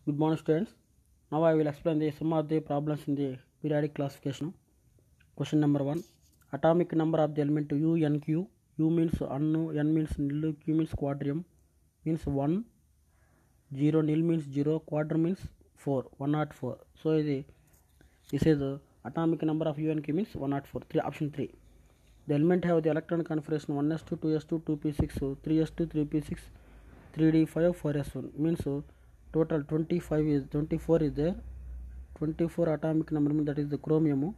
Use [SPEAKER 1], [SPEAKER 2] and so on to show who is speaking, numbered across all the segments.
[SPEAKER 1] Good morning, students. Now I will explain some of the problems in the periodic classification. Question number 1. Atomic number of the element U, N, Q. U means unknown, N means nil, Q means quadrium, means 1, 0, nil means 0, quadrium means 4, 104. So this is the atomic number of U and Q means 104. Option 3. The element have the electron configuration 1s2, 2s2, 2p6, 3s2, 3p6, 3d5, 4s1. Means total 24 is there. 24 atomic number means that is the chromium.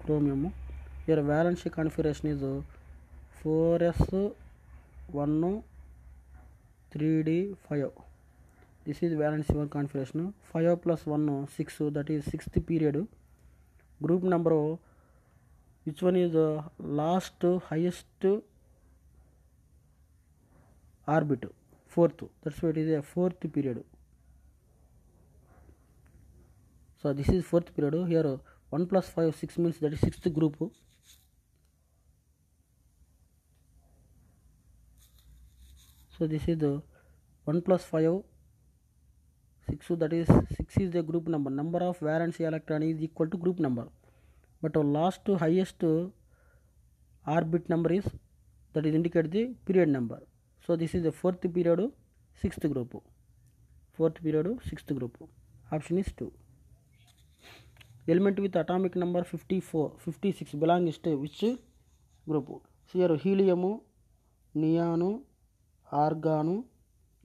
[SPEAKER 1] Here valency configuration is 4s1, 3d5. This is valency 1 configuration. 5 plus 1 6, that is 6th period. Group number, which one is the last highest orbit? 4th. That's why it is a 4th period. So this is 4th period. Here 1 plus 5 6 means that is 6th group. So this is the 1 plus 5 6, that is 6 is the group number. Number of valence electron is equal to group number, but last highest orbit number is, that is indicate the period number. So this is the 4th period 6th group. 4th period 6th group. Option is 2. Element with atomic number 56 belongs to which group? So here helium, neon, argon,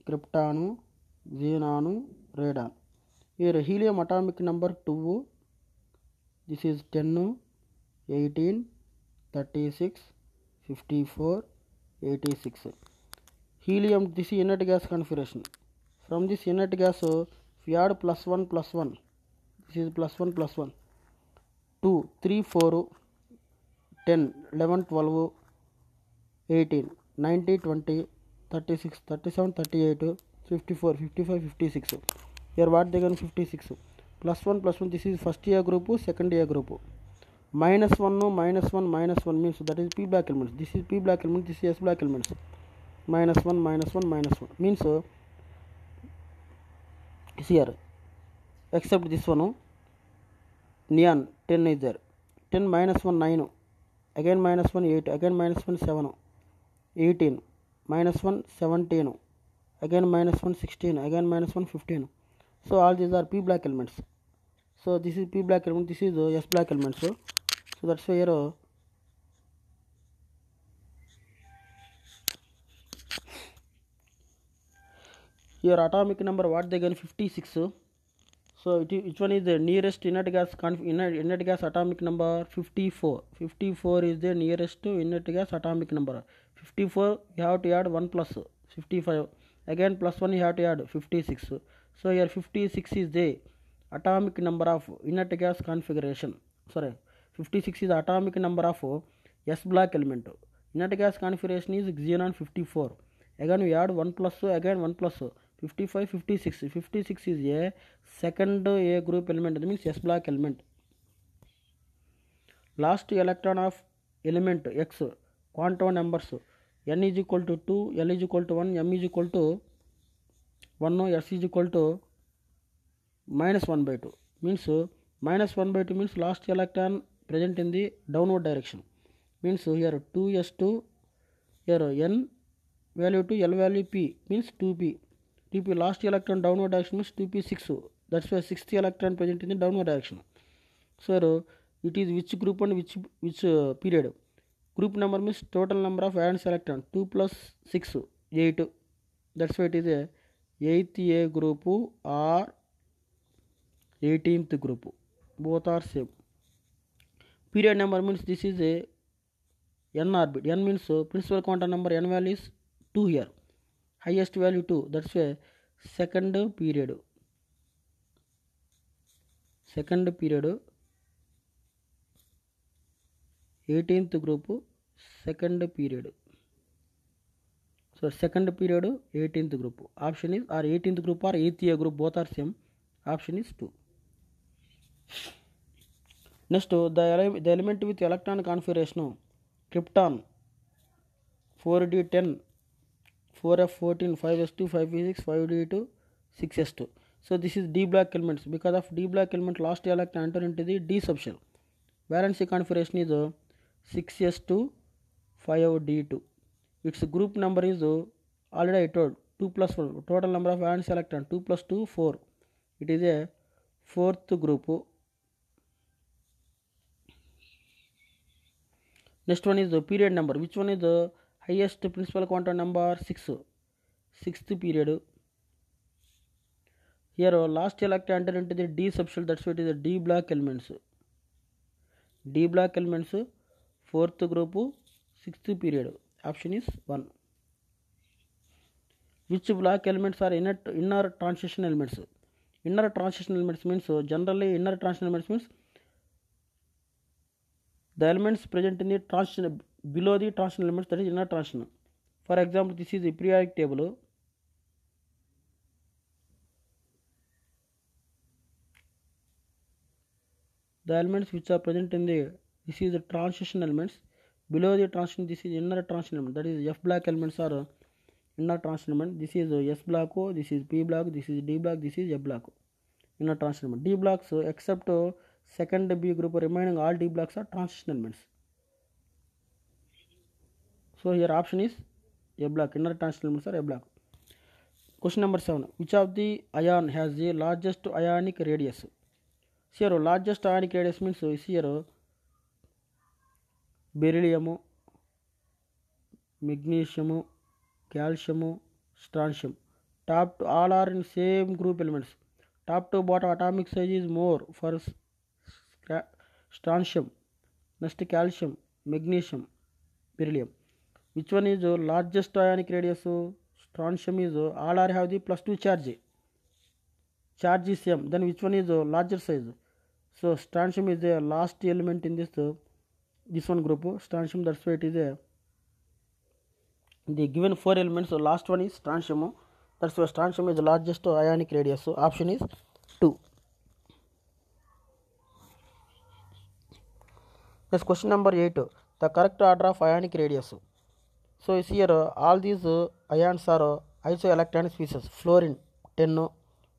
[SPEAKER 1] krypton, xenon, radon. Here helium atomic number 2. This is 10, 18, 36, 54, 86. Helium, this is inert gas configuration. From this inert gas, if you add plus 1, this is plus 1, 2, 3, 4, 10, 11, 12, 18, 19, 20, 36, 37, 38, 54, 55, 56. Here what they can 56. Plus 1, this is first year group, second year group. Minus 1, means that is P black elements. This is P black element, this is S black elements. Minus 1, means here, except this one, neon 10 is there. 10 minus 1 9, again minus 1 8, again minus 1 7, 18, minus 1 17, again minus 1 16, again minus 1 15. So all these are P black elements. So this is P black element, this is S black element. So that's why here atomic number what they get 56. So which one is the nearest inert gas atomic number? 54. 54 is the nearest to inert gas atomic number. 54 you have to add 1 plus 55, again plus 1 you have to add 56. So here 56 is the atomic number of inert gas configuration. 56 is the atomic number of S black element. Inert gas configuration is xenon 54. Again we add 1 plus, again 1 plus, 55, 56. 56 is a second A group element, that means S black element. Last electron of element X, quantum numbers, N is equal to 2, L is equal to 1, M is equal to 1, S is equal to minus 1 by 2. Means minus 1 by 2 means last electron present in the downward direction. Means here 2s2, here N value 2, L value P, means 2p. 2p last electron downward direction means 2p6. That's why 6th electron present in the downward direction. So it is which group and which period? Group number means total number of valence electron. 2 plus 6, 8. That's why it is a 8th A group or 18th group. Both are same. Period number means this is a N orbit. N means principal quantum number, N value is 2 here. Highest value 2. That's why second period. 18th group, second period. So second period 18th group. Option is, or 18th group or 8th year group, both are same. Option is 2. Next, the element with electron configuration, krypton 4d10 4f14, 5s2, 5p6, 5d2, 6s2. So this is d block elements. Because of d block element, last electron enter into the d subshell. Valency configuration is 6s2, 5d2. Its group number is already I told 2 plus 1. Total number of valence electron 2 plus 2, 4. It is a fourth group. Next one is the period number. Which one is the highest principal quantum number? 6. Sixth period. Here last electron enter into the d subshell. That's why it is the d block elements. D block elements, fourth group, sixth period. Option is 1. Which block elements are inner transition elements? Inner transition elements means generally inner transition elements means the elements present in the transition below the transition elements, that is inner transition. For example, this is the periodic table. The elements which are present in the, this is the transition elements. Below the transition, this is inner transition element, that is F block elements are inner transition element. This is S block, this is P block, this is D block, this is F block, inner transition element. D blocks except second B group, remaining all D blocks are transition elements. So here option is A block, inner transition elements are A block. Question number 7. Which of the ion has the largest ionic radius? Here largest ionic radius means here beryllium, magnesium, calcium, strontium. Top to all are in same group elements. Top to bottom atomic size is more for strontium, next calcium, magnesium, beryllium. Which one is largest ionic radius? Strontium is all are have the +2 charge. Charge is same. Then which one is larger size? So strontium is the last element in this one group. Strontium, that's why it is the given 4 elements. So last one is strontium. That's why strontium is the largest ionic radius. So option is 2. Next question number 8. The correct order of ionic radius. So you see here all these ions are isoelectronic species. Fluorine 10,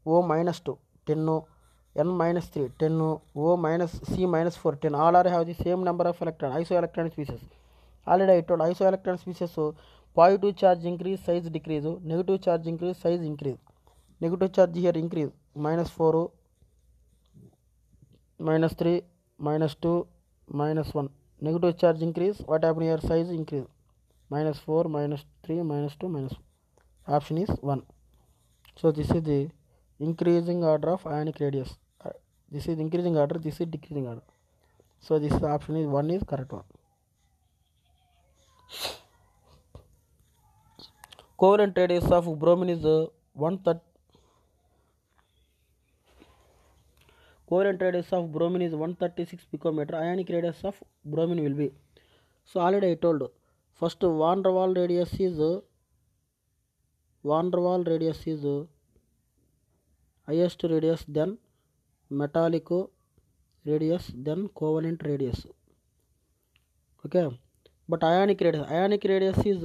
[SPEAKER 1] O minus 2 10, N minus 3 10, O minus C minus 4 10. All are have the same number of electrons. Isoelectronic species. Already I told isoelectronic species. So positive charge increase, size decrease. Negative charge increase, size increase. Negative charge here increase, minus 4, minus 3, minus 2, minus 1. Negative charge increase, what happened here? Size increase, minus 4, minus 3, minus 2, minus 1. Option is 1. So this is the increasing order of ionic radius. This is increasing order, this is decreasing order. So this option is 1 is correct one. Covalent radius of bromine is 130. Covalent radius of bromine is 136 picometer. Ionic radius of bromine will be. So already I told. First van der Waals radius is highest radius, then metallic radius, then covalent radius. Okay, but ionic radius is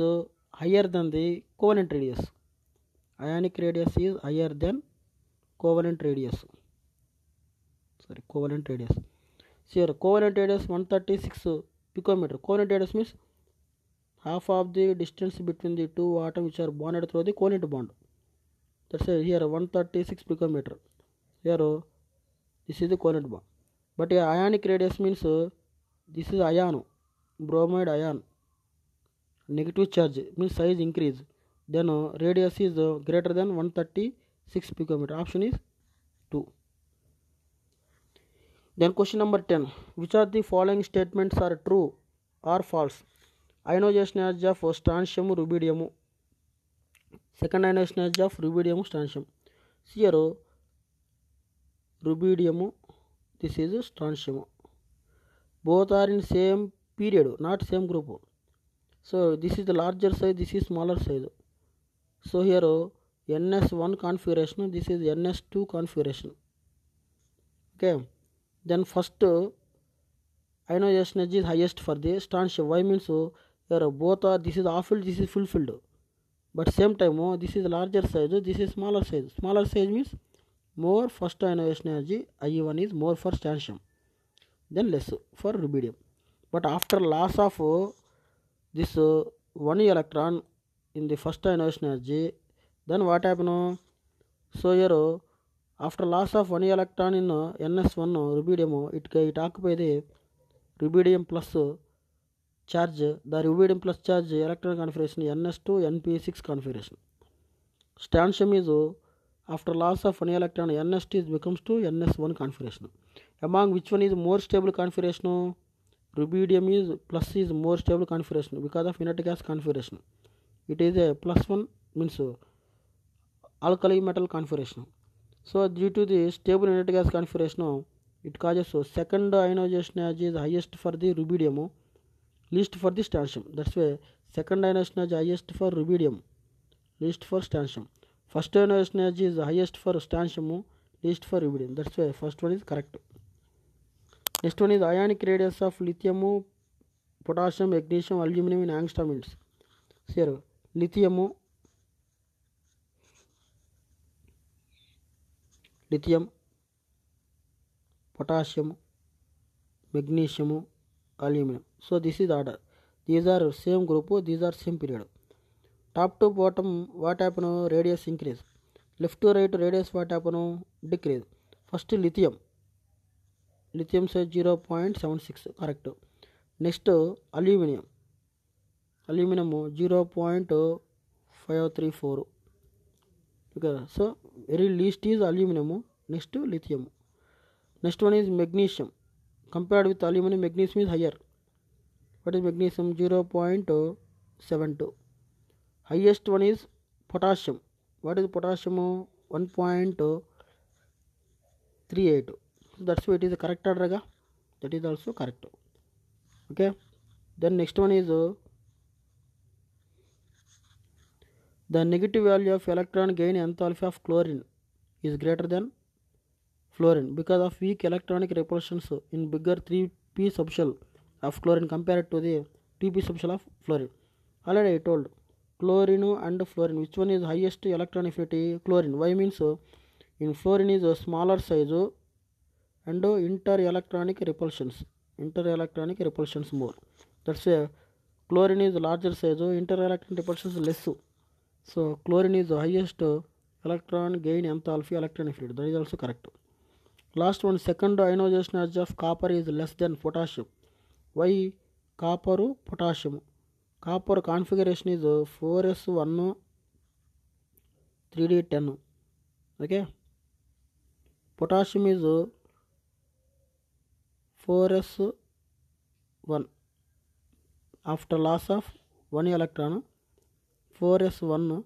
[SPEAKER 1] higher than the covalent radius. Ionic radius is higher than covalent radius. Covalent radius. See here, covalent radius 136 picometer. Covalent radius means half of the distance between the two atoms which are bonded through the covalent bond. That's here 136 picometer. Here this is the covalent bond. But here ionic radius means this is ion, bromide ion. Negative charge means size increase. Then radius is greater than 136 picometer. Option is 2. Then question number 10. Which of the following statements are true or false? Ionization energy of strontium, rubidium. Second ionization energy of rubidium, strontium. Here rubidium, this is strontium. Both are in same period, not same group. So this is the larger size, this is smaller size. So here NS1 configuration, this is NS2 configuration. Okay. Then first ionization energy is highest for the strontium. Why means here both are, this is half filled, this is full filled. but same time this is larger size, this is smaller size. Smaller size means more first ionization energy, IE1 is more for strontium, then less for rubidium. But after loss of this one electron in the first ionization energy, then what happen? So here after loss of one electron in ns1 rubidium, it occupy the rubidium plus charge, the rubidium plus charge electron configuration ns2 np6 configuration. Strontium is after loss of one electron ns2 becomes to ns1 configuration. Among which one is more stable configuration? Rubidium is plus is more stable configuration because of inert gas configuration. It is a plus one, means alkali metal configuration. So due to the stable inert gas configuration, it causes second ionization energy is highest for the rubidium, least for the strontium. That's why second ionization energy highest for rubidium, least for strontium. First ionization energy is highest for strontium, least for rubidium. That's why first one is correct. Next one is ionic radius of lithium, potassium, magnesium, aluminum in angstrom units. Here lithium, potassium, magnesium, aluminum. So this is order. These are same group, these are same period. Top to bottom what happen? Radius increase. Left to right radius what happen? Decrease. First lithium says 0.76, correct. Next aluminum 0.534. Okay, so very least is aluminum, next to lithium. Next one is magnesium. Compared with aluminum, magnesium is higher. What is magnesium? 0.72. Highest one is potassium. What is potassium? 1.38. That's why it is the correct order. That is also correct. Okay. Then next one is the negative value of electron gain enthalpy of chlorine is greater than fluorine because of weak electronic repulsions in bigger 3p subshell of chlorine compared to the 2p subshell of fluorine. Already I told chlorine and fluorine, which one is highest electron affinity? Chlorine. Why means in fluorine is a smaller size and inter-electronic repulsions more. That's why chlorine is larger size, inter-electron repulsions less. So chlorine is the highest electron gain enthalpy electron affinity. That is also correct. Last one, second ionization energy of copper is less than potassium. Why copper, potassium? Copper configuration is 4s1 3d10. Okay. Potassium is 4s1. After loss of one electron, 4s0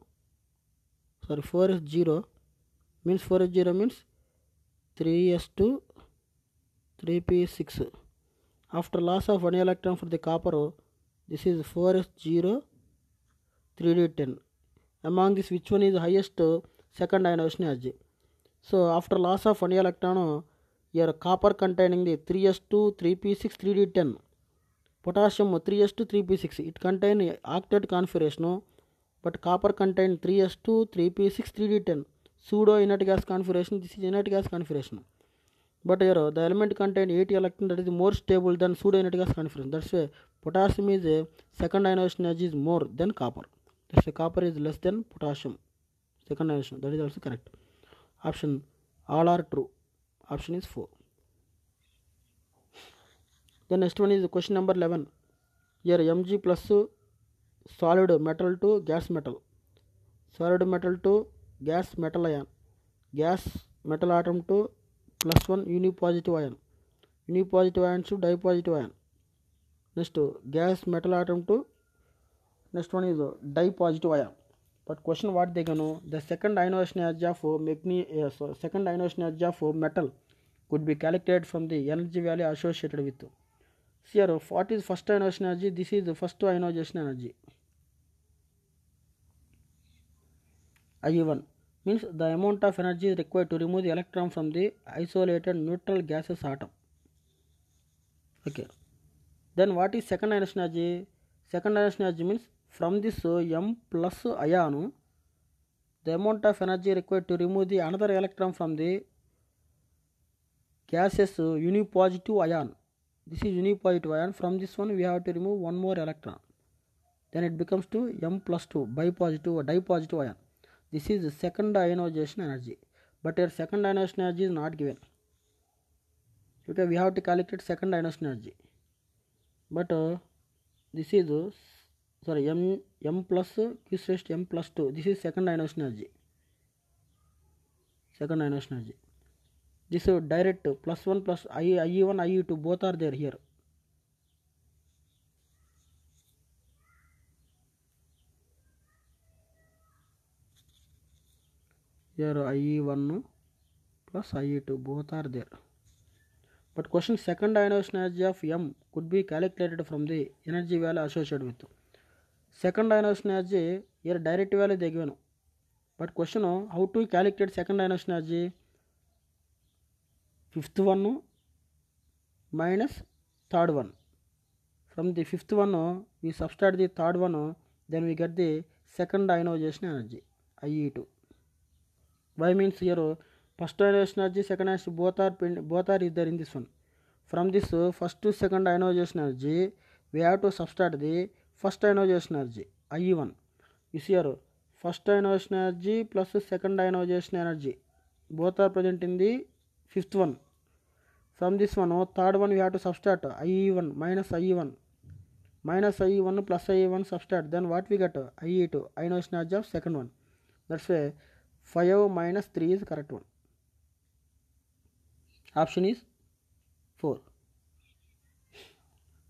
[SPEAKER 1] means 3s2 3p6. After loss of one electron for the copper, this is 4s0 3d10. Among this, which one is the highest second ionization energy? So after loss of one electron, your copper containing the 3s2 3p6 3d10, potassium 3s2 3p6, it contain octet configuration, but copper contain 3s2 3p6 3d10 pseudo inert gas configuration. This is inert gas configuration, but here the element contain 8 electron, that is more stable than pseudo inert gas configuration. That's why potassium is a second ionization energy is more than copper. That's why copper is less than potassium second ionization. That is also correct. Option all are true. Option is 4. The next one is question number 11. Here Mg plus solid metal to gas metal, solid metal to gas metal ion, gas metal atom to +1 unipositive ion, unipositive ion to dipositive ion. Next gas metal atom to next one is dipositive ion. But question what they can know, the second ionization energy of second ionization energy of metal could be calculated from the energy value associated with. Here what is first ionization energy? This is the first ionization energy. IE1 means the amount of energy required to remove the electron from the isolated neutral gaseous atom. Okay. Then what is second ionization energy? Second ionization energy means from this m plus ion, the amount of energy required to remove the another electron from the gaseous unipositive ion. This is unipositive ion. From this one we have to remove one more electron. Then it becomes to m plus 2 bipositive or dipositive ion. This is the second ionization energy. But here second ionization energy is not given. Okay, we have to calculate second ionization energy. But this is m plus q stressed m plus 2. This is second ionization energy. Second ionization energy. This is direct plus 1 plus IE1 IE2 both are there here. Here IE1 plus IE2 both are there. But question second ionization energy of M could be calculated from the energy value associated with. Second ionization energy here direct value they given. But question how to calculate second ionization energy? Fifth one minus third one. From the fifth one we subtract the third one, then we get the second ionization energy IE2. Why means here first ionization energy, second ionization both are is there in this one. From this first to second ionization energy we have to subtract the first ionization energy IE1. You see here first ionization energy plus second ionization energy both are present in the fifth one. From this one third one we have to subtract IE1 minus IE1 plus IE1 subtract, then what we get IE2 ionization energy of second one. That's why 5 minus 3 is correct one. Option is 4.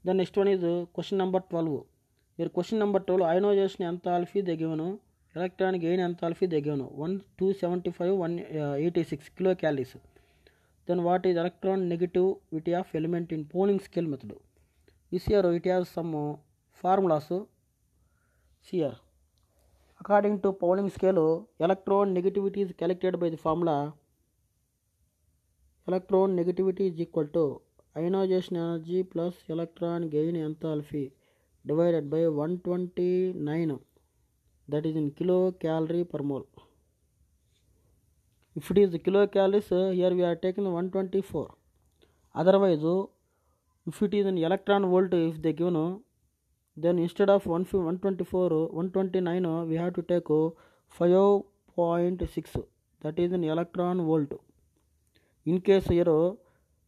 [SPEAKER 1] The next one is question number 12. Here question number 12 ionization enthalpy they given, electron gain enthalpy they given 275 186 kilocalories. Then what is electron negativity of element in Pauling scale method? This here it has some formulas. See here. According to Pauling scale, electron negativity is calculated by the formula electron negativity is equal to ionization energy plus electron gain enthalpy divided by 129, that is in kilocalorie per mole. If it is kilocalories, here we are taking 124. Otherwise, if it is in electron volt, if they given, then instead of 124 129 we have to take 5.6, that is in electron volt. In case here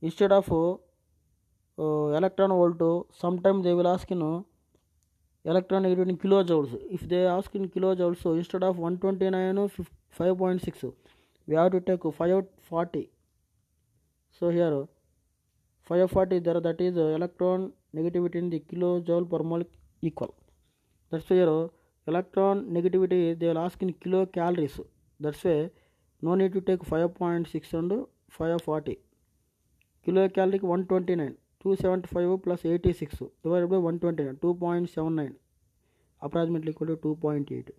[SPEAKER 1] instead of electron volt, sometimes they will ask electron negativity in kilojoules. If they ask in kilojoules, so instead of 129 5.6 we have to take 540. So here 540 there, that is electron negativity in the kilojoule per mole equal. That's why here electron negativity they will ask in kilocalories. That's why no need to take 5.6 and 540. Kilocalorie 129, 275 plus 86 divided by 129, 2.79, approximately equal to 2.8.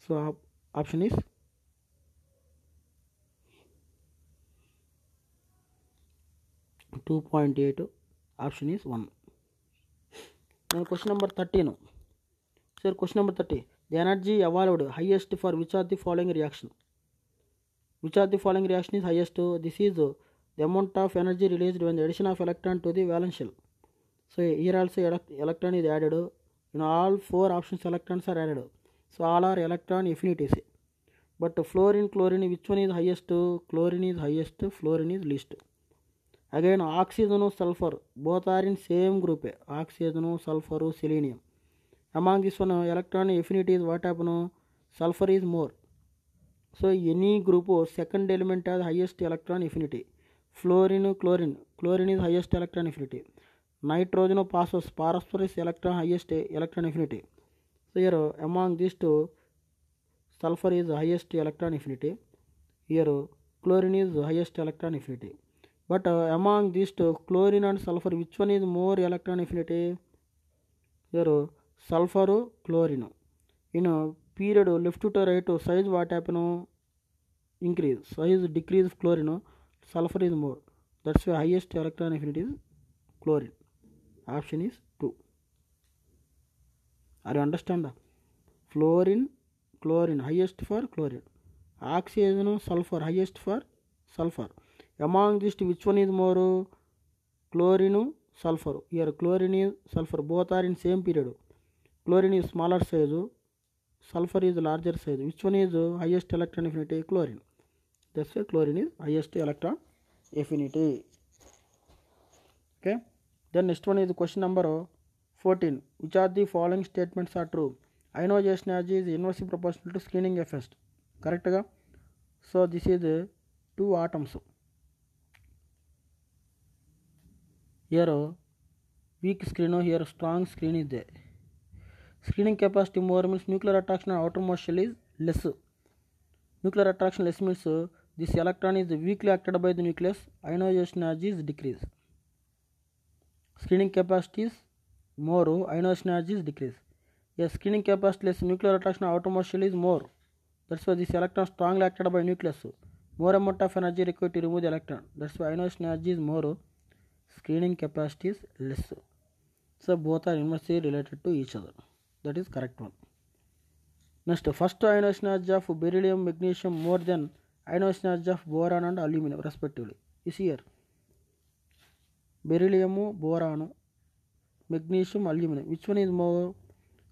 [SPEAKER 1] So option is 2.8. Option is 1. Now question number 13. Sir, question number 30. The energy evolved highest for which of the following reaction? Which of the following reaction is highest? This is the amount of energy released when the addition of electron to the valence shell. So here also electron is added. In all 4 options electrons are added. So all are electron affinities. But fluorine, chlorine, which one is highest? Chlorine is highest, fluorine is least. Again oxygen, sulfur, both are in same group. Oxygen, sulfur, selenium. Among this one electron affinity is what happen? Sulfur is more. So any group second element has highest electron affinity. Fluorine, chlorine is highest electron affinity. Nitrogen, phosphorus electron highest electron affinity. So here among these two sulfur is highest electron affinity. Here chlorine is highest electron affinity. But among these two chlorine and sulfur, which one is more electron affinity? Here sulfur, chlorine. In period left to right size what happen? Increase. Size decrease of chlorine, sulfur is more. That's why highest electron affinity is chlorine. Option is 2. Are you understand? Fluorine, chlorine, highest for chlorine. Oxygen, sulfur, highest for sulfur. Among these, which one is more? Chlorine, sulfur. Here chlorine is sulfur. Both are in same period. Chlorine is smaller size. Sulfur is larger size. Which one is highest electron affinity? Chlorine. That's why chlorine is highest electron affinity. Okay. Then next one is question number 14. Which of the following statements are true? Ionization energy is inversely proportional to screening effect. Correct ga? So this is two atoms. Here weak screen, here strong screen is there. Screening capacity more means nuclear attraction on outermost shell is less. Nuclear attraction less means this electron is weakly attracted by the nucleus. Ionization energy is decreased. Screening capacity is more, ionization energy is decreased. Yes, screening capacity less, nuclear attraction on outermost shell is more. That's why this electron strongly attracted by nucleus. More amount of energy required to remove the electron. That's why ionization energy is more, screening capacity is less. So both are inversely related to each other. That is correct one. Next, first ionization energy of beryllium, magnesium more than ionization energy of boron and aluminum respectively is here. Beryllium, boron, magnesium, aluminum. Which one is more?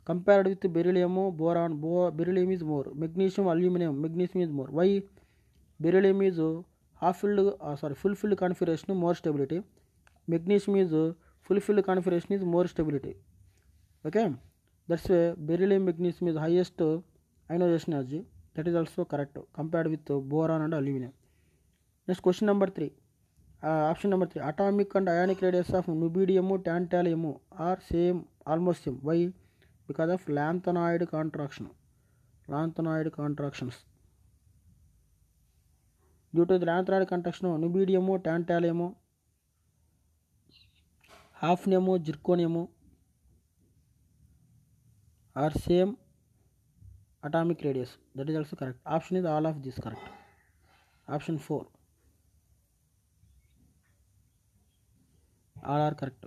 [SPEAKER 1] Compared with beryllium, boron, beryllium is more. Magnesium, aluminum, magnesium is more. Why? Beryllium is full-filled configuration, more stability. Magnesium is full-filled configuration is more stability. Okay, that's why beryllium magnesium is highest ionization energy. That is also correct compared with boron and aluminum. Next question number 3. Option number 3. Atomic and ionic radius of rubidium, tantalum are same, almost same. Why? Because of lanthanoid contraction. Lanthanoid contractions. Due to the lanthanoid contraction, rubidium, tantalum, hafnium, zirconium are same atomic radius. That is also correct. Option is all of this correct. Option 4. All are correct.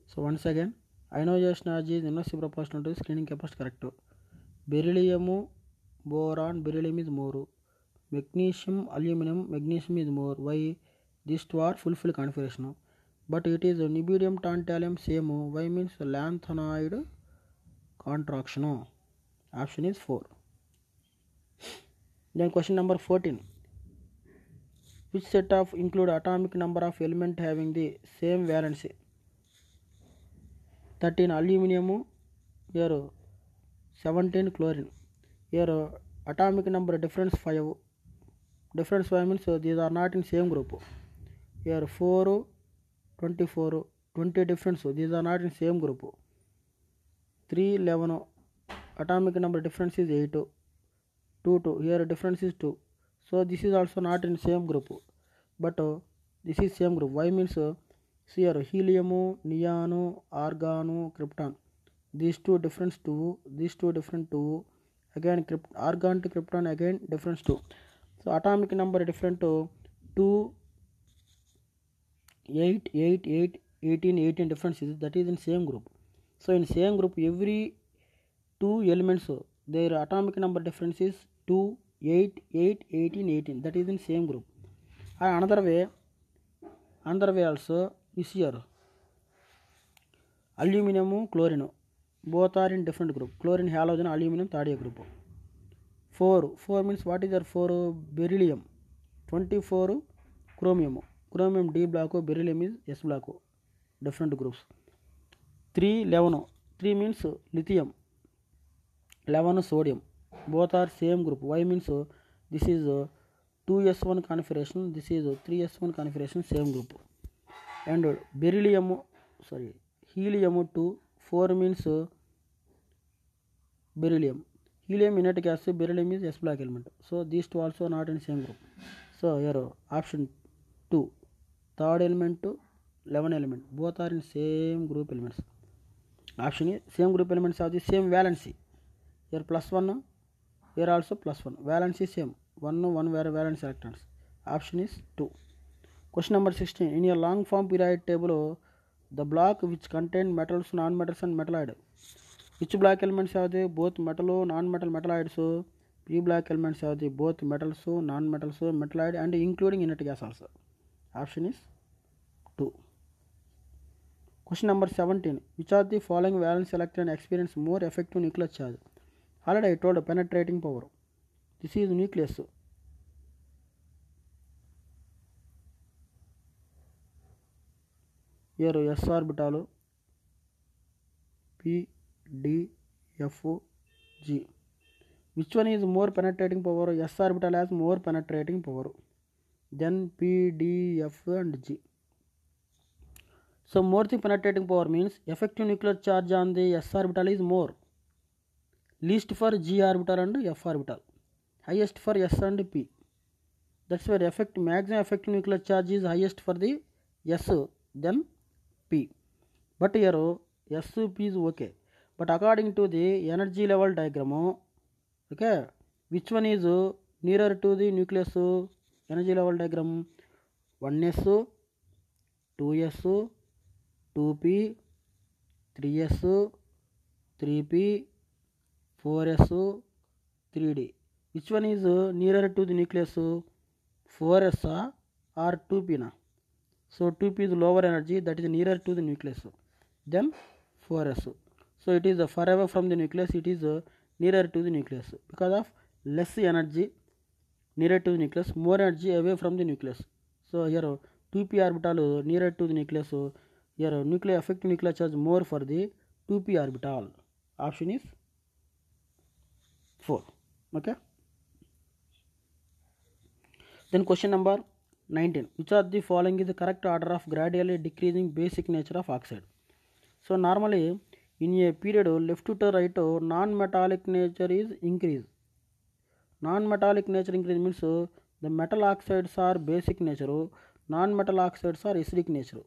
[SPEAKER 1] So once again, ionization energy is inversely proportional to screening capacity correct. Beryllium, boron, beryllium is more. Magnesium, aluminum, magnesium is more. Why? These two are full configuration. But it is rubidium, tantalum same. Why means lanthanoid contraction. Option is 4. Then question number 14. Which set of include atomic number of element having the same valency? 13 aluminum, here 17 chlorine. Here atomic number difference 5. Difference 5 means these are not in same group. Here 4, 24, 20 difference. These are not in same group. 3, 11. Atomic number difference is 8. 2, 2. Here difference is 2. So this is also not in same group. But this is same group. Why means here helium, neon, argon, krypton. These two difference 2. These two different 2. Again argon to krypton again difference 2. So atomic number different 2, 8, 8, 8, 18, 18 differences. That is in same group. So in same group every two elements their atomic number difference is 2, 8, 8, 18, 18. That is in same group. Another way also is here. Aluminum, chlorine. Both are in different group. Chlorine, halogen, aluminum, third group. 4 means what is there? 4 beryllium. 24 chromium. Chromium D block, beryllium is S block. Different groups. 3 11. 3 means lithium. 11 sodium. Both are same group. Why means this is 2s1 configuration. This is 3s1 configuration. Same group. And helium 2. 4 means beryllium. Helium inert gas, beryllium is S block element. So these two also not in same group. So here option 2. Third element to 11 element. Both are in same group elements. Option is same group elements have the same valency. Here +1. Here also +1. Valency same. 1 valence electrons. Option is 2. Question number 16. In a long form periodic table, the block which contain metals, non-metals and metalloid. Which block elements have the both metal, non-metal, metalloids? P block elements have the both metals, non-metals, metalloid and including inert gas also. Option is 2. Question number 17. Which of the following valence electron experience more effective nuclear charge? Already I told penetrating power. This is nucleus. Here S orbital P, D, F, G. Which one is more penetrating power? S orbital has more penetrating power than P, D, F and G. So more the penetrating power means effective nuclear charge on the S orbital is more. Least for G orbital and F orbital. Highest for S and P. That's where maximum effective nuclear charge is highest for the S than P. But here S, P is okay. But according to the energy level diagram, okay, which one is nearer to the nucleus? Energy level diagram 1s, 2s, 2p, 3s, 3p, 4s, 3d. Which one is nearer to the nucleus? 4s or 2p na? So 2p is lower energy, that is nearer to the nucleus. Then 4s. So it is far away from the nucleus, it is nearer to the nucleus because of less energy nearer to the nucleus, more energy away from the nucleus. So here 2p orbital nearer to the nucleus. Here nuclear effective nuclear charge more for the 2p orbital. Option is 4. Okay. Then question number 19. Which of the following is the correct order of gradually decreasing basic nature of oxide? So normally in a period left to right, non-metallic nature is increase. Non-metallic nature increase means the metal oxides are basic nature, non-metal oxides are acidic nature.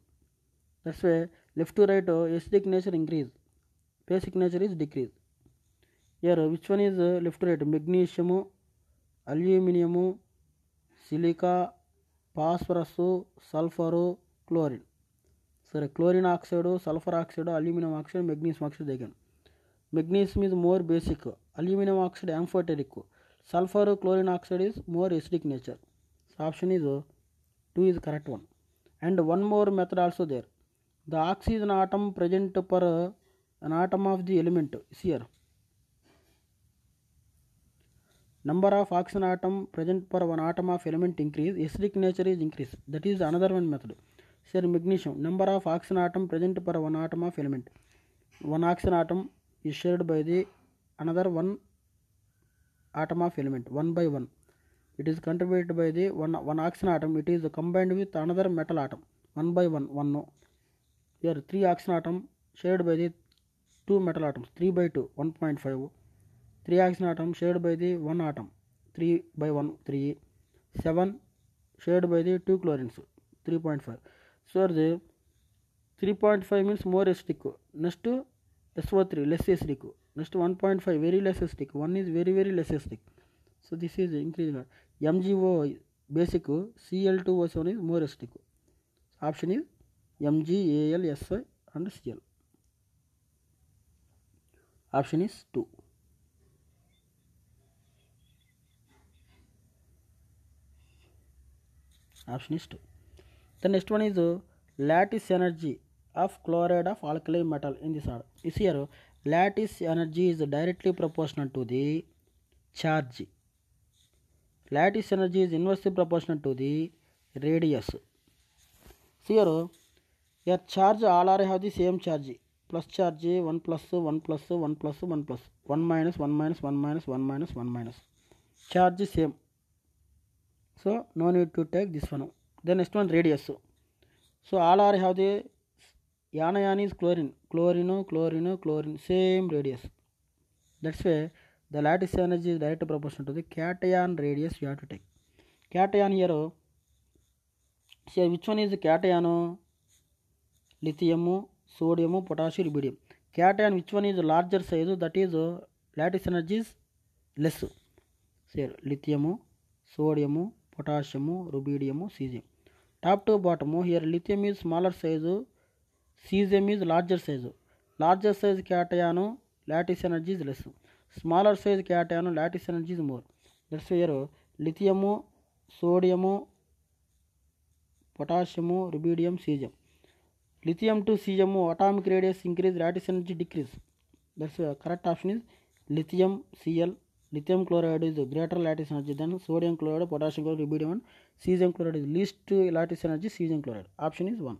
[SPEAKER 1] That's why left to right acidic nature increase, basic nature is decrease. Here which one is left to right? Magnesium, aluminum, silica, phosphorus, sulfur, chlorine. Sorry, chlorine oxide, sulfur oxide, aluminum oxide, magnesium oxide again. Magnesium is more basic, aluminum oxide amphoteric, sulfur chlorine oxide is more acidic nature. So option is 2 is correct one. And one more method also there. The oxygen atom present per an atom of the element is here. Number of oxygen atom present per one atom of element increase, acidic nature is increase. That is another one method. Here magnesium, number of oxygen atom present per one atom of element. One oxygen atom is shared by the another one atom of element, one by one. It is contributed by the one oxygen atom. It is combined with another metal atom, one by one. No. Here 3 oxygen atom shared by the 2 metal atoms, 3 by 2, 1.5. 3 oxygen atom shared by the 1 atom, 3 by 1, 3. 7 shared by the 2 chlorines, 3.5. So the 3.5 means more acidic. Next SO3 less acidic. Next 1.5 very less acidic. 1 is very less acidic. So this is increasing. MgO basic, Cl2O7 is more acidic. Option is Mg, Al, Si and Cl. Option is 2. Option is 2. The next one is lattice energy of chloride of alkali metal in this order. Is here lattice energy is directly proportional to the charge. Lattice energy is inversely proportional to the radius. See here charge all are have the same charge. Plus charge 1 plus 1 plus 1 plus 1 plus 1 minus 1 minus 1 minus 1 minus 1 minus. Charge same. So no need to take this one. The next one radius. So all are have the anion is chlorine, chlorine, same radius. That's why the lattice energy is directly proportional to the cation radius you have to take. Cation here, see which one is the cation? Lithium, sodium, potassium, rubidium. Cation which one is larger size, that is lattice energy is less. Say lithium, sodium, potassium, rubidium, cesium. Top to bottom, here lithium is smaller size, cesium is larger size. Larger size cation, lattice energy is less. Smaller size cation, lattice energy is more. That's why here lithium, sodium, potassium, rubidium, cesium. Lithium to cesium atomic radius increase, lattice energy decrease. That's the correct option is lithium Cl. Lithium chloride is greater lattice energy than sodium chloride, potassium chloride, rubidium, and cesium chloride is least lattice energy, cesium chloride. Option is 1.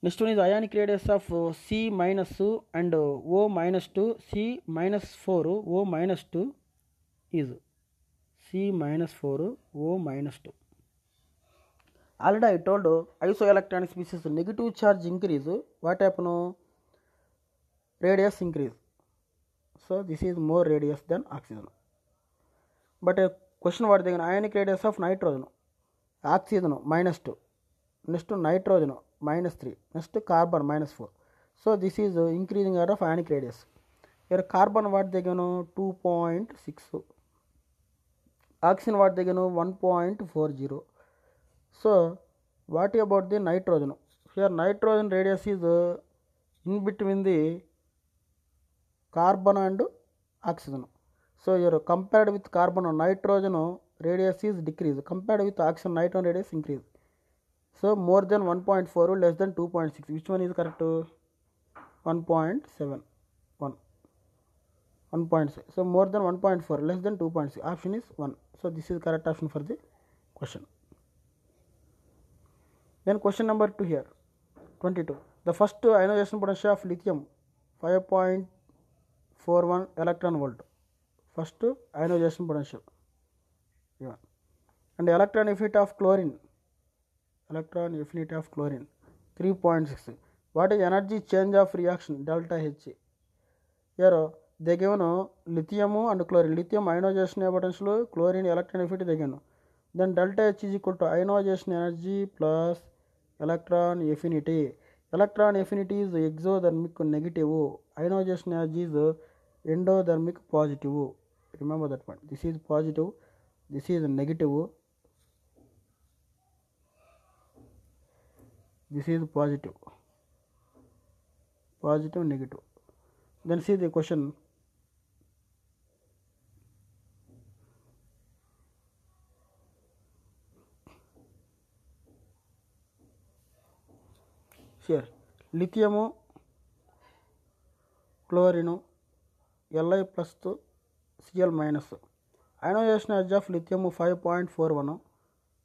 [SPEAKER 1] Next one is ionic radius of C minus and O minus 2, C minus 4, O minus 2 is C minus 4, O minus 2. Already I told isoelectronic species negative charge increase, what happen? Radius increase. So this is more radius than oxygen. But a question what they ionic radius of nitrogen, oxygen minus 2, next to nitrogen minus 3, next to carbon minus 4. So this is increasing order of ionic radius. Here carbon what they 2.6, oxygen what they 1.40. So what about the nitrogen? Here nitrogen radius is in between the carbon and oxygen. So here compared with carbon or nitrogen radius is decrease, compared with oxygen nitrogen radius increase. So more than 1.4, less than 2.6. Which one is correct? 1.7, 1.6. So more than 1.4, less than 2.6. Option is 1. So this is correct option for the question. Then question number 2 here, 22. The first ionization potential of lithium 5.41 electron volt. First ionization potential. Yeah. And electron affinity of chlorine. Electron affinity of chlorine 3.6. What is energy change of reaction? Delta H. Here they given lithium and chlorine. Lithium ionization potential, chlorine electron affinity they given. Then delta H is equal to ionization energy plus electron affinity. Electron affinity is exothermic negative. Ionization energy is endothermic positive. Remember that point. This is positive, this is negative, this is positive, positive, negative. Then see the question. Here lithium, chlorine, Li plus to Cl minus. Ionization energy of lithium 5.41,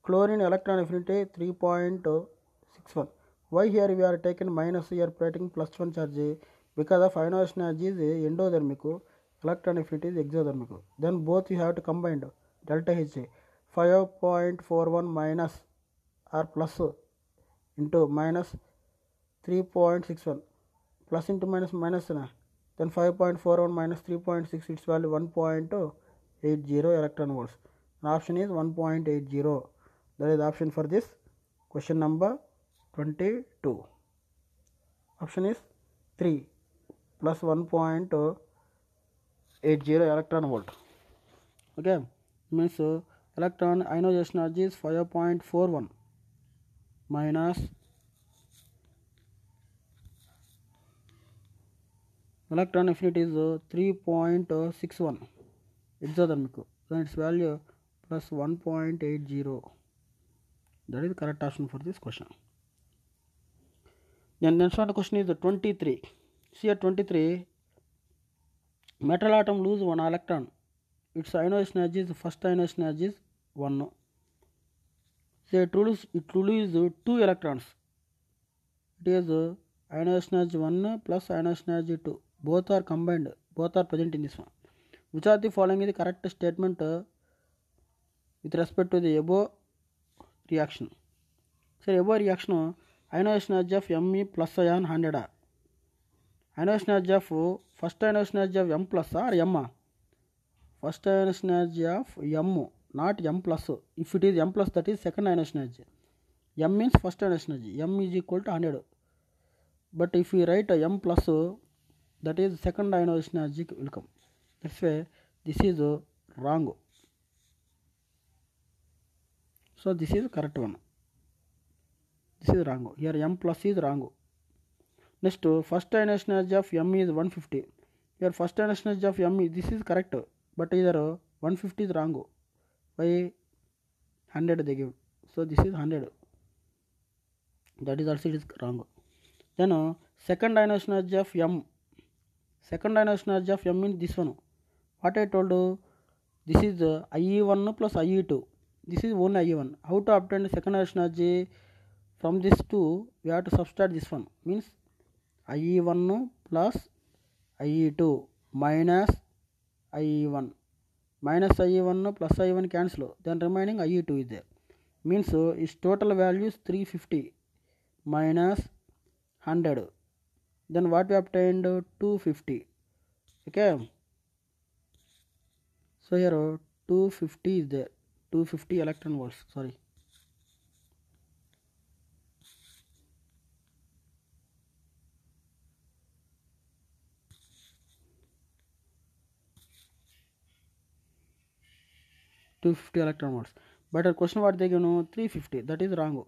[SPEAKER 1] chlorine electron affinity 3.61. Why here we are taken minus, here taking plus 1 charge? Because of ionization energy is endothermic, electron affinity is exothermic. Then both you have to combine delta H 5.41 minus or plus into minus 3.61, plus into minus minus na. Then 5.41 minus 3.6, its value 1.80 electron volts. And option is 1.80. That is option for this question number 22. Option is 3 plus 1.80 electron volt. Okay, means electron ionization energy is 5.41 minus electron affinity is 3.61 exothermic. Then its value plus 1.80. That is the correct option for this question. Then next one question is 23. See at 23, metal atom lose 1 electron. Its ionization energy is, first ionization energy is 1. Say it loses 2 electrons. It is ionization energy 1 plus ionization energy 2. Both are combined, both are present in this one. Which are the following is the correct statement with respect to the above reaction? So above reaction, ionization energy of Me plus ion 100. Ionization energy of first ionization energy of M plus or M. First ionization energy of M, not M plus. If it is M plus, that is second ionization energy. M means first ionization energy. M is equal to 100. But if we write M plus, that is second ionization energy will come. That's why this is wrong. So this is correct one. This is wrong. Here M plus is wrong. Next, first ionization energy of M is 150. Here first ionization energy of M is, this is correct, but either 150 is wrong. Why? 100 they give. So this is 100. That is also it is wrong. Then second ionization energy of M. Second ionization energy of M means this one. What I told you, this is IE1 plus IE2. This is only IE1. How to obtain the second ionization energy? From this two, we have to subtract this one. Means IE1 plus IE2 minus IE1. Minus IE1 plus IE1 cancel. Then remaining IE2 is there. Means its total value is 350 minus 100. Then what we obtained? 250. Okay. So here 250 is there. 250 electron volts. Sorry. electron volts. But our question what they give? 350. That is wrong.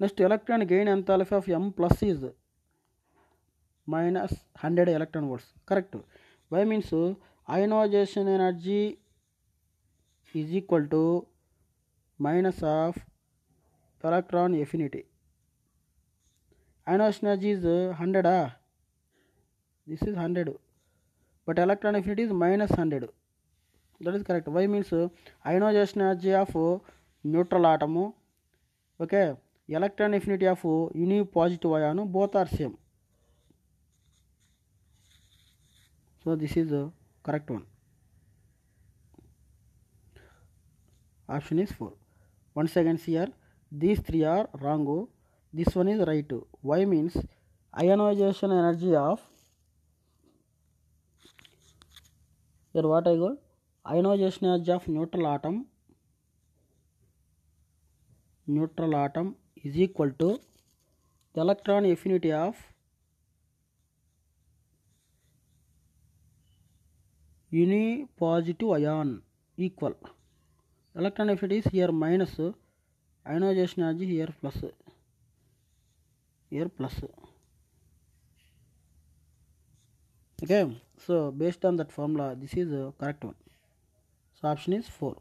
[SPEAKER 1] Next, electron gain enthalpy of M plus is minus 100 electron volts. Correct. Why means ionization energy is equal to minus of electron affinity. Ionization energy is 100. This is 100. But electron affinity is minus 100. That is correct. Why means ionization energy of neutral atom. Okay. Electron affinity of unipositive ion both are same. So this is the correct one. Option is 4. Once again here, these three are wrong. This one is right. Why means ionization energy of, here what I got? Ionization energy of neutral atom is equal to the electron affinity of unipositive ion equal. Electron affinity is here minus, ionization energy here plus. Here plus. Okay, so based on that formula, this is the correct one. So option is 4.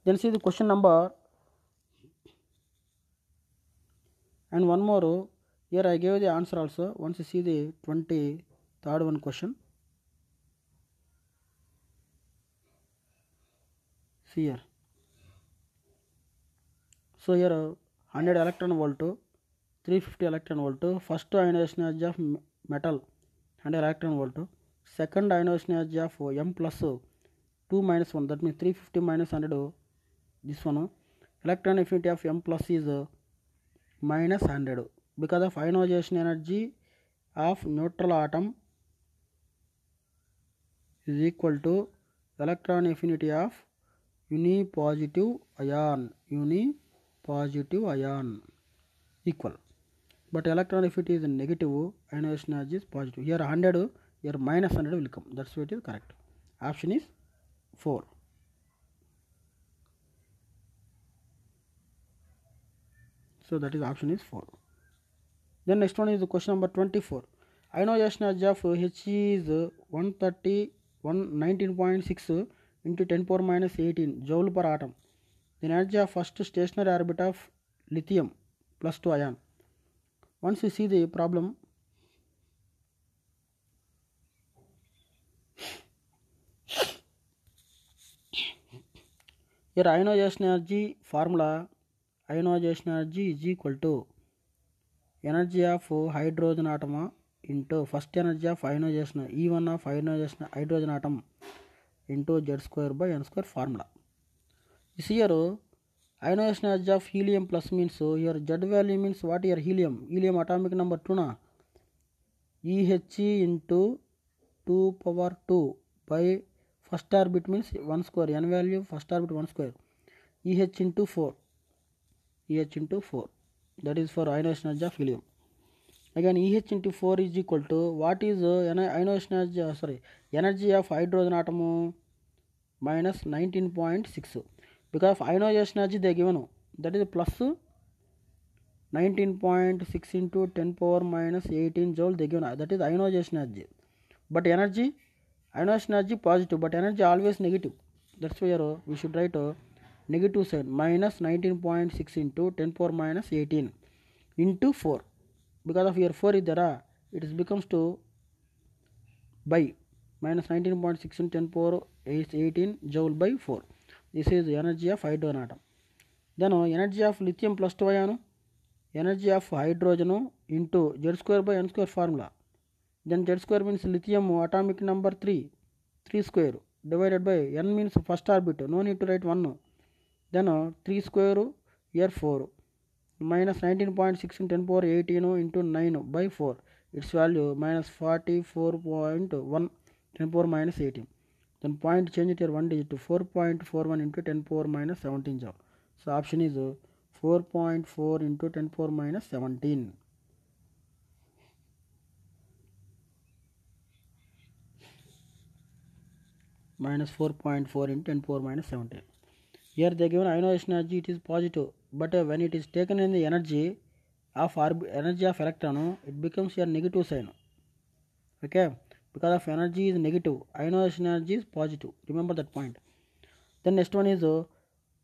[SPEAKER 1] Then see the question number, and one more. Here I gave the answer also. Once you see the 23rd one question. See here. So here 100 electron volt, 350 electron volt. First ionization energy of metal 100 electron volt. Second ionization energy of M plus 2 minus 1. That means 350 minus 100. This one. Electron affinity of M plus is minus 100 because of ionization energy of neutral atom is equal to electron affinity of unipositive ion equal. But electron affinity is negative, ionization energy is positive. Here 100, here minus 100 will come. That's why it is correct. Option is 4. So that is option is 4. Then next one is the question number 24. Ionization energy of H is 19.6 into 10 power minus 18 joule per atom. The energy of first stationary orbit of lithium plus 2 ion. Once you see the problem, here ionization energy formula, ionization energy is equal to energy of hydrogen atom into first energy of ionization, E1 of ionization hydrogen atom into Z square by N square formula. You see here ionization energy of helium plus means here Z value means what here? Helium atomic number 2 na, EHE into 2 power 2 by first orbit means 1 square, N value first orbit 1 square, EH into 4, that is for ionization energy of helium. Again EH into 4 is equal to what is ionization energy, energy of hydrogen atom minus 19.6. because of ionization energy they given, that is plus 19.6 into 10 power minus 18 joule they given, that is ionization energy. But energy, ionization energy positive, but energy always negative. That's why we should write negative sign, minus 19.6 into 10 power minus 18 into 4. Because of here 4 is there, it is becomes to by minus 19.6 into 10 power 18 joule by 4. This is the energy of hydrogen atom. Then energy of lithium plus 2 ion, energy of hydrogen into Z square by N square formula. Then Z square means lithium atomic number 3 square divided by N means first orbit, no need to write 1. Then 3 square here 4 minus 19.6 into 10 power 18 into 9 by 4, its value minus 44.1 10 power minus 18. Then point change it here 1 digit to 4.41 into 10 power minus 17 joule. So option is 4.4 into 10 power minus 17. Minus 4.4 into 10 power minus 17. Here they given ionization energy, it is positive, but when it is taken in the energy of electron, it becomes a negative sign. Okay, because of energy is negative, ionization energy is positive. Remember that point. Then next one is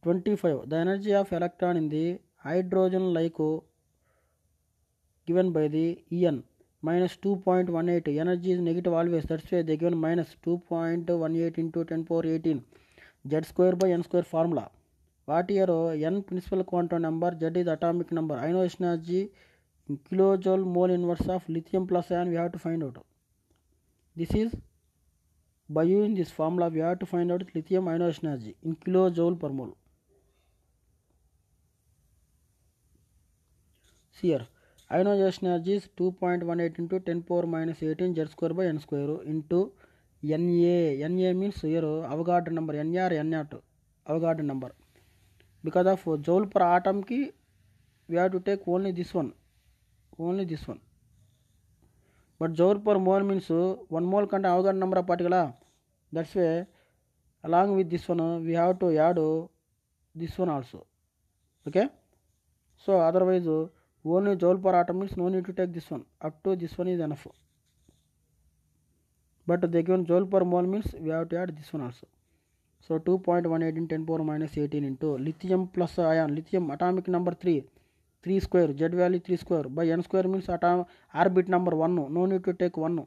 [SPEAKER 1] 25. The energy of electron in the hydrogen like given by the En minus 2.18. Energy is negative always. That's why they given minus 2.18 into 10 power 18 Z square by N square formula. What here N principal quantum number, Z is atomic number. Ionization energy in kilojoule mole inverse of lithium plus ion we have to find out. This is by using this formula we have to find out lithium ionization energy in kilojoule per mole. See here, ionization energy is 2.18 into 10 power minus 18 Z square by N square into Na. Na means here Avogadro number, Na or Na2 Avogadro number. Because of joule per atom ki we have to take only this one. But joule per mole means 1 mole contain Avogadro number of particle. That's why along with this one we have to add this one also. Okay. So otherwise only joule per atom means no need to take this one. Up to this one is enough. But they given joule per mole means we have to add this one also. So 2.18 in 10 power minus 18 into lithium plus ion, lithium atomic number 3 square, Z value 3 square by N square means orbit number 1, no need to take 1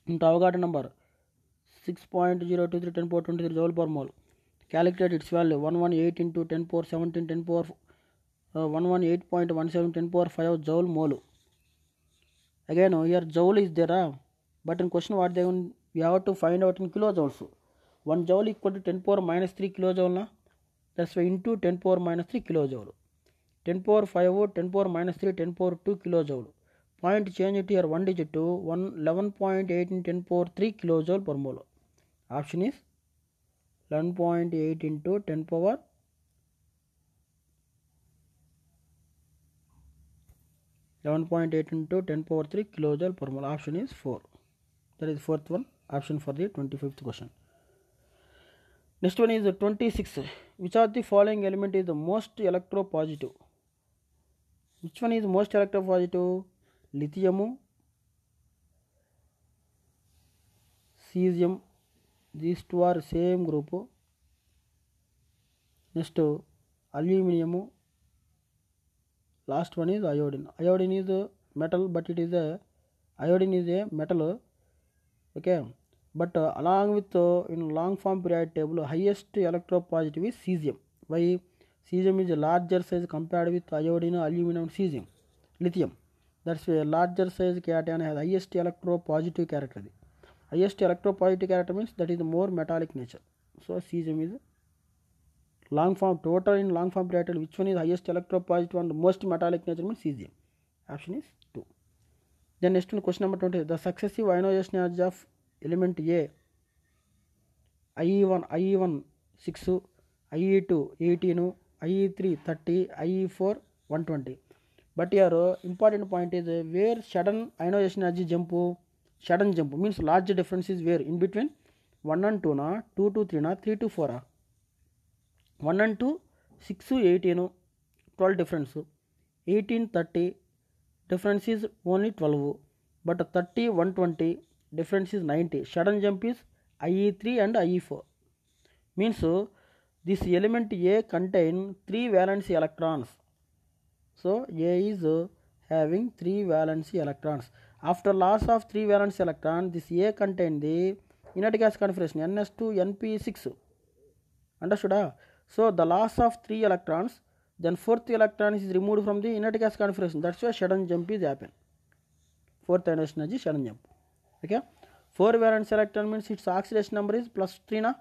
[SPEAKER 1] into Avogadro number 6.023 10 power 23 joule per mole. Calculate its value 118 into 10 power 17 10 power 118.17 10 power 5 joule mole. Again here joule is there, but in question what we have to find out in kilojoules. 1 joule equal to 10 power minus 3 kilojoule. That's why into 10 power minus 3 kilojoule. 10 power 5 10 power minus 3 10 power 2 kilojoule. Point change it here 1 digit to 11.8 in 10 power 3 kilojoule per mole. Option is 11.8 into 10 power 11.8 into 10 power 3 kilojoule per mole. Option is 4. That is fourth one option for the 25th question. Next one is 26. Which of the following element is the most electropositive? Which one is most electropositive? Lithium, cesium, these two are same group. Next aluminum, last one is iodine. Iodine is a metal, but it is iodine is a metal. Okay, but along with in long form periodic table highest electropositive is cesium. Why? Cesium is a larger size compared with iodine, aluminum, cesium, lithium. That's why a larger size cation has highest electropositive character. Highest electropositive character means that is the more metallic nature. So cesium is long form total in long form periodic table. Which one is highest electropositive and most metallic nature means cesium. Option is 2. Then next one, question number 20. The successive ionization energy of element A, IE1 6, IE2 18, IE3 30, IE4 120. But here important point is where sudden ionization energy jump. Sudden jump means large difference is where in between 1 and 2 na, 2 to 3 na, 3 to 4 ah. 1 and 2, 6, 18, 12 difference. 18, 30, difference is only 12. But 30, 120, difference is 90. Sudden jump is IE3 and IE4. Means this element A contain 3 valency electrons. So A is having 3 valency electrons. After loss of 3 valency electron, this A contain the inert gas configuration NS2 NP6. Understood? So the loss of 3 electrons, then fourth electron is removed from the inert gas configuration. That's why sudden jump is happen. Fourth ionization energy sudden jump. Okay. 4 valence electron means its oxidation number is plus 3 na.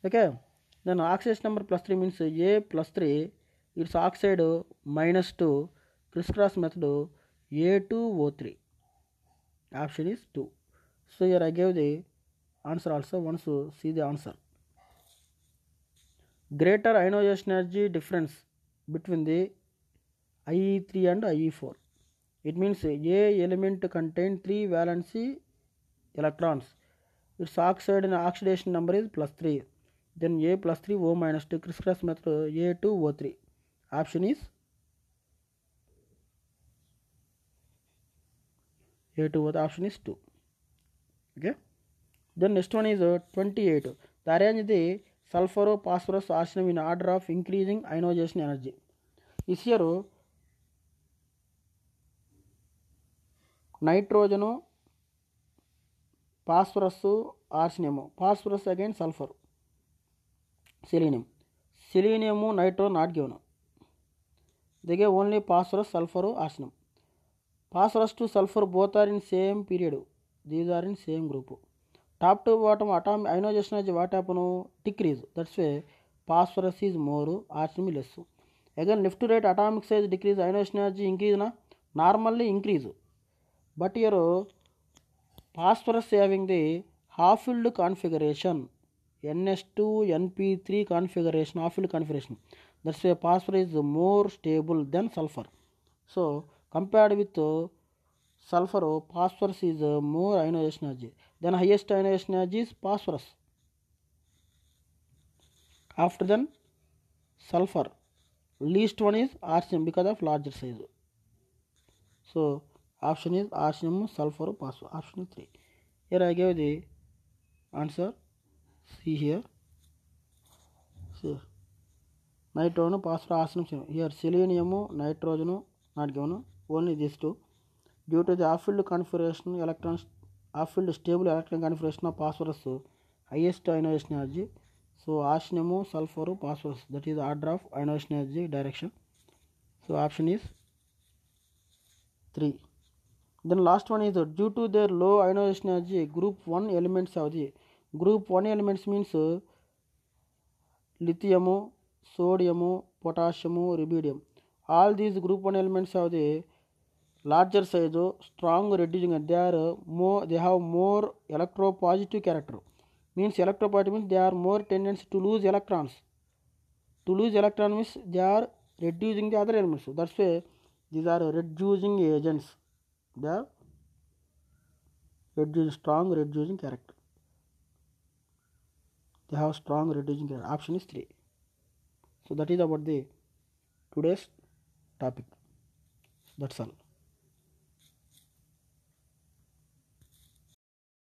[SPEAKER 1] Okay. Then oxidation number plus 3 means A plus 3, its oxide minus 2, crisscross method A2O3. Option is 2. So here I gave the answer also. Once you see the answer. Greater ionization energy difference between the IE3 and IE4. It means A element contain 3 valency electrons. Its oxide and oxidation number is plus 3. Then A plus 3 O minus 2, crisscross method A2O3. Option is A2O. Option is 2. Okay. Then next one is 28. The arrange the sulfur, phosphorus, arsenum in order of increasing ionization energy. Is here nitrogen, phosphorus, arsenum. Phosphorus again sulfur. Selenium. Selenium, nitro not given. They give only phosphorus, sulfur, arsenum. Phosphorus to sulfur both are in same period. These are in same group. Top to bottom atom ionization energy what happen? Decrease. That's why phosphorus is more, arsenum is less. Again left to right atomic size decrease, ionization energy increase na? Normally increase. But here phosphorus having the half-filled configuration, NS2 NP3 configuration, half-filled configuration. That's why phosphorus is more stable than sulfur. So compared with sulfur, phosphorus is more ionization energy. Then highest ionization energy is phosphorus. After then sulfur, least one is arsenum because of larger size. So option is arsenum, sulfur, phosphorus. Option 3. Here I gave the answer. See here. See. Nitrogen, phosphorus, arsenum. Here selenium, nitrogen not given. Only these two. Due to the half-filled configuration, electrons, half-filled stable electron configuration of phosphorus, highest ionization energy. So arsenum, sulfur, phosphorus. That is the order of ionization energy direction. So option is 3. Then last one is due to their low ionization energy, group 1 elements of the group 1 elements means lithium, sodium, potassium, rubidium. All these group 1 elements have the larger size, strong reducing. They have more electropositive character. Means electropositive means they are more tendency to lose electrons. To lose electron means they are reducing the other elements. That's why these are reducing agents. They are strong reducing character. They have strong reducing character. Option is 3. So that is about the today's topic. That's all.